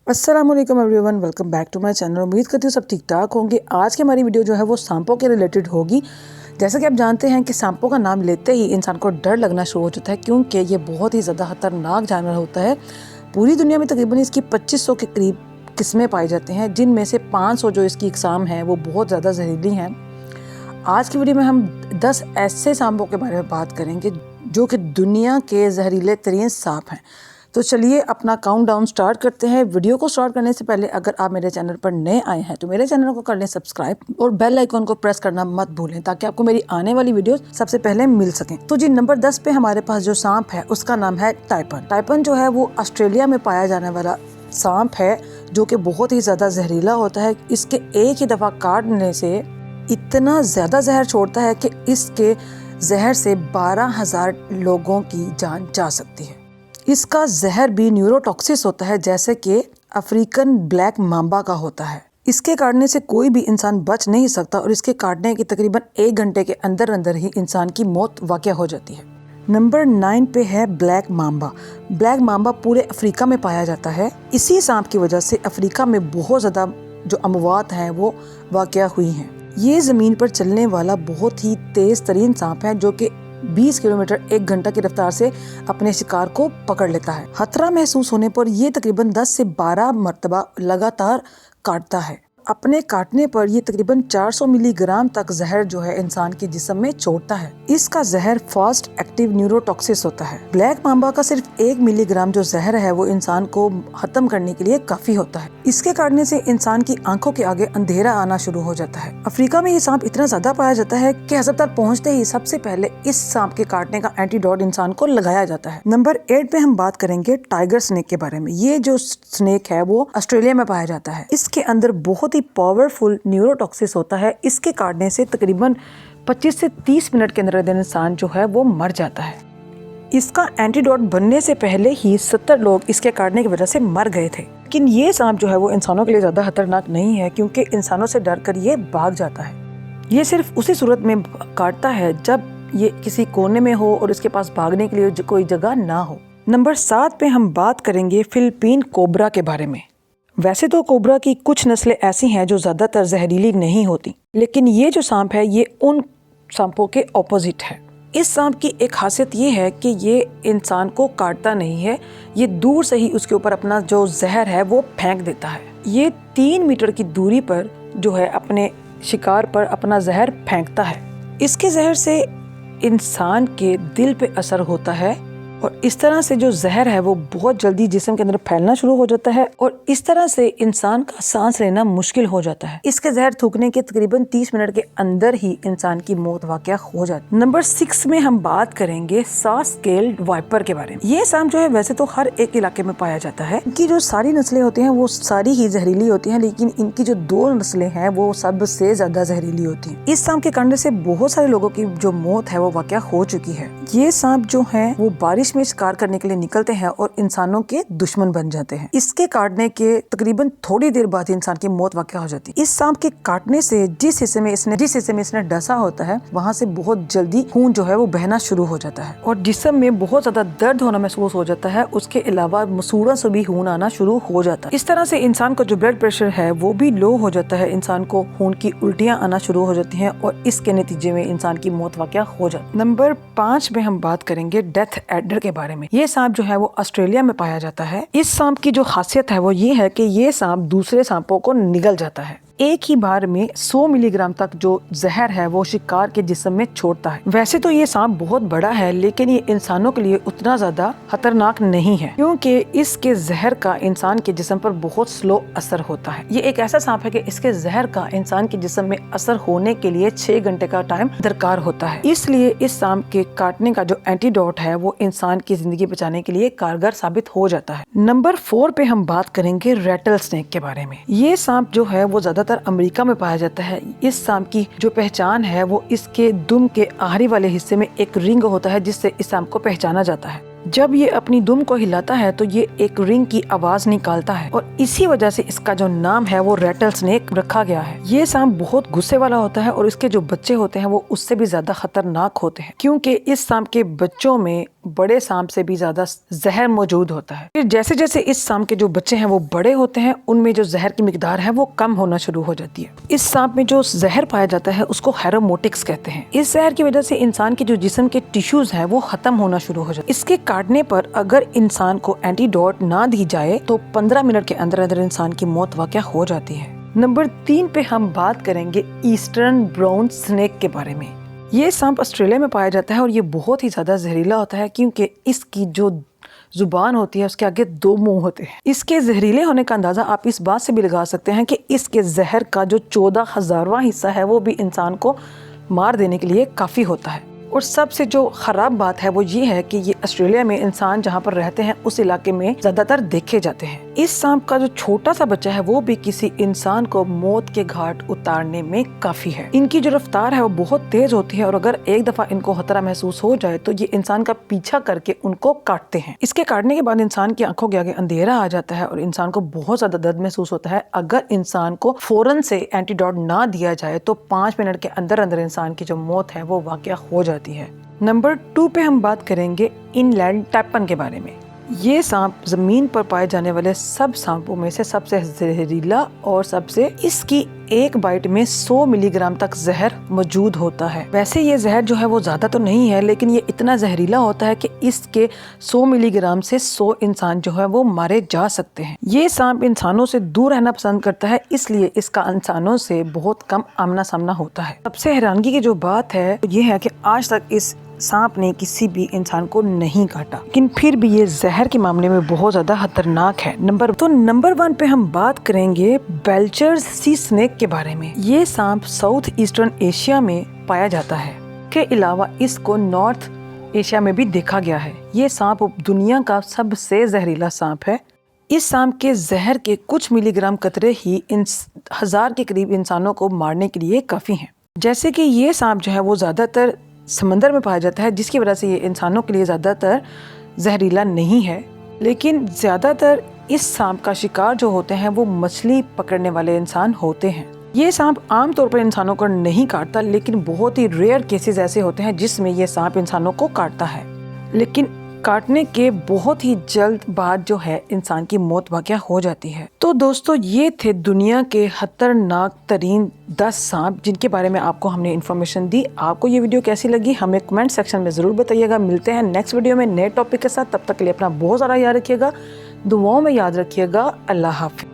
अस्सलाम वालेकुम everyone, welcome back to my channel. उम्मीद करती हूँ सब ठीक ठाक होंगे। आज की हमारी वीडियो जो है वो सांपों के रिलेटेड होगी। जैसा कि आप जानते हैं कि सांपों का नाम लेते ही इंसान को डर लगना शुरू हो जाता है, क्योंकि ये बहुत ही ज़्यादा खतरनाक जानवर होता है। पूरी दुनिया में तकरीबन इसकी 2500 के करीब किस्में पाई जाती हैं, जिनमें से 500 जो इसकी इकसाम हैं वो बहुत ज़्यादा जहरीली हैं। आज की वीडियो में हम 10 ऐसे सांपों के बारे में बात करेंगे जो कि दुनिया के जहरीले तरीन सांप हैं। तो चलिए अपना काउंटडाउन स्टार्ट करते हैं। वीडियो को स्टार्ट करने से पहले अगर आप मेरे चैनल पर नए आए हैं तो मेरे चैनल को कर लें सब्सक्राइब और बेल आइकन को प्रेस करना मत भूलें, ताकि आपको मेरी आने वाली वीडियो सबसे पहले मिल सकें। तो जी, नंबर 10 पे हमारे पास जो सांप है उसका नाम है टाइपन। टाइपन जो है वो ऑस्ट्रेलिया में पाया जाने वाला सांप है, जो कि बहुत ही ज़्यादा जहरीला होता है। इसके एक ही दफ़ा काटने से इतना ज़्यादा जहर छोड़ता है कि इसके जहर से 12,000 लोगों की जान जा सकती है। इसका जहर भी न्यूरोटॉक्सिस होता है, जैसे कि अफ्रीकन ब्लैक मांबा का होता है। इसके काटने से कोई भी इंसान बच नहीं सकता और इसके काटने के तकरीबन 1 घंटे के अंदर अंदर ही इंसान की मौत वाक़या हो जाती है। नंबर 9 पे है ब्लैक मांबा। ब्लैक मांबा पूरे अफ्रीका में पाया जाता है। इसी सांप की वजह से अफ्रीका में बहुत ज़्यादा जो अमवात हैं वो वाक़या हुई हैं। ये ज़मीन पर चलने वाला बहुत ही तेज़ तरीन सांप है, जो कि 20 किलोमीटर 1 घंटा की रफ्तार से अपने शिकार को पकड़ लेता है। खतरा महसूस होने पर ये तकरीबन 10 से 12 मरतबा लगातार काटता है। अपने काटने पर ये तकरीबन 400 मिलीग्राम तक जहर जो है इंसान के जिस्म में छोड़ता है। इसका जहर फास्ट एक्टिव न्यूरोटॉक्सिस होता है। ब्लैक मांबा का सिर्फ 1 मिलीग्राम जो जहर है वो इंसान को खत्म करने के लिए काफी होता है। इसके काटने से इंसान की आंखों के आगे अंधेरा आना शुरू हो जाता है। अफ्रीका में ये सांप इतना ज्यादा पाया जाता है कि अस्पताल पहुंचते ही सबसे पहले इस सांप के काटने का एंटीडोट इंसान को लगाया जाता है। नंबर 8 पे हम बात करेंगे टाइगर स्नेक के बारे में। ये जो स्नेक है वो ऑस्ट्रेलिया में पाया जाता है। इसके अंदर बहुत पावरफुल न्यूरोटॉक्सिस होता है। इसके काटने से तकरीबन 25 से 30 मिनट के अंदर इंसान जो है वो मर जाता है। इसका एंटीडोट बनने से पहले ही 70 लोग इसके काटने की वजह से मर गए थे। लेकिन ये सांप जो है वो इंसानों के लिए ज़्यादा खतरनाक नहीं है, क्योंकि इंसानों से डर कर ये भाग जाता है। ये सिर्फ उसी सूरत में काटता है जब ये किसी कोने में हो और इसके पास भागने के लिए कोई जगह ना हो। नंबर 7 पे हम बात करेंगे फिलिपीन कोबरा के बारे में। वैसे तो कोबरा की कुछ नस्लें ऐसी हैं जो ज़्यादातर जहरीली नहीं होती, लेकिन ये जो सांप है ये उन सांपों के ऑपोजिट है। इस सांप की एक खासियत ये है कि ये इंसान को काटता नहीं है, ये दूर से ही उसके ऊपर अपना जो जहर है वो फेंक देता है। ये 3 मीटर की दूरी पर जो है अपने शिकार पर अपना जहर फेंकता है। इसके जहर से इंसान के दिल पे असर होता है और इस तरह से जो जहर है वो बहुत जल्दी जिस्म के अंदर फैलना शुरू हो जाता है और इस तरह से इंसान का सांस लेना मुश्किल हो जाता है। इसके जहर थूकने के तकरीबन 30 मिनट के अंदर ही इंसान की मौत वाक़या हो जाती है। नंबर 6 में हम बात करेंगे सॉफ्ट-स्केल्ड वाइपर के बारे में। ये सांप जो है वैसे तो हर एक इलाके में पाया जाता है। इनकी जो सारी नस्लें होती हैं वो सारी ही जहरीली होती हैं, लेकिन इनकी जो 2 नस्लें हैं वो सबसे ज्यादा जहरीली होती हैं। इस सांप के काटने से बहुत सारे लोगों की जो मौत है वो वाक़या हो चुकी है। ये सांप जो है वो बारिश में शिकार करने के लिए निकलते हैं और इंसानों के दुश्मन बन जाते हैं। इसके काटने के तकरीबन थोड़ी देर बाद इंसान की मौत वाक़या हो जाती है। इस सांप के काटने से जिस हिस्से में इसने डसा होता है वहाँ से बहुत जल्दी खून जो है वो बहना शुरू हो जाता है और जिस्म में बहुत ज्यादा दर्द होना महसूस हो जाता है। उसके अलावा मसूड़ों से भी खून आना शुरू हो जाता है। इस तरह से इंसान का जो ब्लड प्रेशर है वो भी लो हो जाता है। इंसान को खून की उल्टियाँ आना शुरू हो जाती हैं और इसके नतीजे में इंसान की मौत वाक़या हो जाती है। नंबर 5 में हम बात करेंगे डेथ एडर के बारे में। ये सांप जो है वो ऑस्ट्रेलिया में पाया जाता है। इस सांप की जो खासियत है वो ये है कि ये सांप दूसरे सांपों को निगल जाता है। एक ही बार में 100 मिलीग्राम तक जो जहर है वो शिकार के जिस्म में छोड़ता है। वैसे तो ये सांप बहुत बड़ा है, लेकिन ये इंसानों के लिए उतना ज्यादा खतरनाक नहीं है, क्योंकि इसके जहर का इंसान के जिस्म पर बहुत स्लो असर होता है। ये एक ऐसा सांप है कि इसके जहर का इंसान के जिस्म में असर होने के लिए 6 घंटे का टाइम दरकार होता है। इसलिए इस सांप के काटने का जो एंटीडोट है वो इंसान की जिंदगी बचाने के लिए कारगर साबित हो जाता है। नंबर 4 पे हम बात करेंगे रेटल स्नेक के बारे में। ये सांप जो है वो ज्यादा अमेरिका में पाया जाता है। इस सांप की जो पहचान है वो इसके दुम के आखिरी वाले हिस्से में एक रिंग होता है, जिससे इस सांप को पहचाना जाता है। जब ये अपनी दुम को हिलाता है तो ये एक रिंग की आवाज निकालता है और इसी वजह से इसका जो नाम है वो रैटल स्नेक रखा गया है। ये सांप बहुत गुस्से वाला होता है और इसके जो बच्चे होते हैं वो उससे भी ज्यादा खतरनाक होते हैं, क्योंकि इस सांप के बच्चों में बड़े सांप से भी ज्यादा जहर मौजूद होता है। फिर जैसे जैसे इस सांप के जो बच्चे हैं वो बड़े होते हैं, उनमें जो जहर की मिकदार है वो कम होना शुरू हो जाती है। इस सांप में जो जहर पाया जाता है उसको हेरोमोटिक्स कहते हैं। इस जहर की वजह से इंसान के जो जिस्म के टिश्यूज हैं वो खत्म होना शुरू हो जाते हैं। इसके काटने पर अगर इंसान को एंटीडोट ना दी जाए तो 15 मिनट के अंदर अंदर इंसान की मौत वाक़या हो जाती है। नंबर 3 पे हम बात करेंगे ईस्टर्न ब्राउन स्नेक के बारे में। ये सांप ऑस्ट्रेलिया में पाया जाता है और ये बहुत ही ज्यादा जहरीला होता है, क्योंकि इसकी जो जुबान होती है उसके आगे 2 मुंह होते हैं। इसके जहरीले होने का अंदाजा आप इस बात से भी लगा सकते हैं कि इसके जहर का जो 14,000वां हिस्सा है वो भी इंसान को मार देने के लिए काफी होता है। और सबसे जो खराब बात है वो ये है कि ये ऑस्ट्रेलिया में इंसान जहाँ पर रहते हैं उस इलाके में ज्यादातर देखे जाते हैं। इस सांप का जो छोटा सा बच्चा है वो भी किसी इंसान को मौत के घाट उतारने में काफी है। इनकी जो रफ्तार है वो बहुत तेज होती है और अगर एक दफा इनको खतरा महसूस हो जाए तो ये इंसान का पीछा करके उनको काटते हैं। इसके काटने के बाद इंसान की आंखों के आगे अंधेरा आ जाता है और इंसान को बहुत ज्यादा दर्द महसूस होता है। अगर इंसान को फौरन से एंटीडोट ना दिया जाए तो 5 मिनट के अंदर अंदर इंसान की जो मौत है वो वाकया हो जाती है। नंबर 2 पे हम बात करेंगे इनलैंड टैपन के बारे में। ये सांप जमीन पर पाए जाने वाले सब सांपों में से सबसे जहरीला और सबसे इसकी एक बाइट में 100 मिलीग्राम तक जहर मौजूद होता है। वैसे ये जहर जो है वो ज्यादा तो नहीं है, लेकिन ये इतना जहरीला होता है कि इसके 100 मिलीग्राम से 100 इंसान जो है वो मारे जा सकते हैं। ये सांप इंसानों से दूर रहना पसंद करता है, इसलिए इसका इंसानों से बहुत कम आमना सामना होता है। सबसे हैरानगी की जो बात है ये है कि आज तक इस सांप ने किसी भी इंसान को नहीं काटा, लेकिन फिर भी ये जहर के मामले में बहुत ज्यादा खतरनाक है। नंबर 1 पे हम बात करेंगे बेल्चर्स सी स्नेक के बारे में। ये सांप साउथ ईस्टर्न एशिया में पाया जाता है, के अलावा इसको नॉर्थ एशिया में भी देखा गया है। ये सांप दुनिया का सबसे जहरीला सांप है। इस सांप के जहर के कुछ मिलीग्राम कतरे ही 1000 के करीब इंसानों को मारने के लिए काफी हैं। जैसे कि ये सांप जो है वो ज्यादातर समंदर में पाया जाता है, जिसकी वजह से ये इंसानों के लिए ज़्यादातर जहरीला नहीं है, लेकिन ज़्यादातर इस सांप का शिकार जो होते हैं वो मछली पकड़ने वाले इंसान होते हैं। ये सांप आमतौर पर इंसानों को नहीं काटता, लेकिन बहुत ही रेयर केसेस ऐसे होते हैं जिसमें ये सांप इंसानों को काटता है, लेकिन काटने के बहुत ही जल्द बाद जो है इंसान की मौत वाक़या हो जाती है। तो दोस्तों ये थे दुनिया के खतरनाक तरीन 10 सांप जिनके बारे में आपको हमने इन्फॉर्मेशन दी। आपको ये वीडियो कैसी लगी हमें कमेंट सेक्शन में ज़रूर बताइएगा। मिलते हैं नेक्स्ट वीडियो में नए टॉपिक के साथ। तब तक के लिए अपना बहुत सारा याद रखिएगा, दुआओं में याद रखिएगा। अल्लाह हाफ़िज़।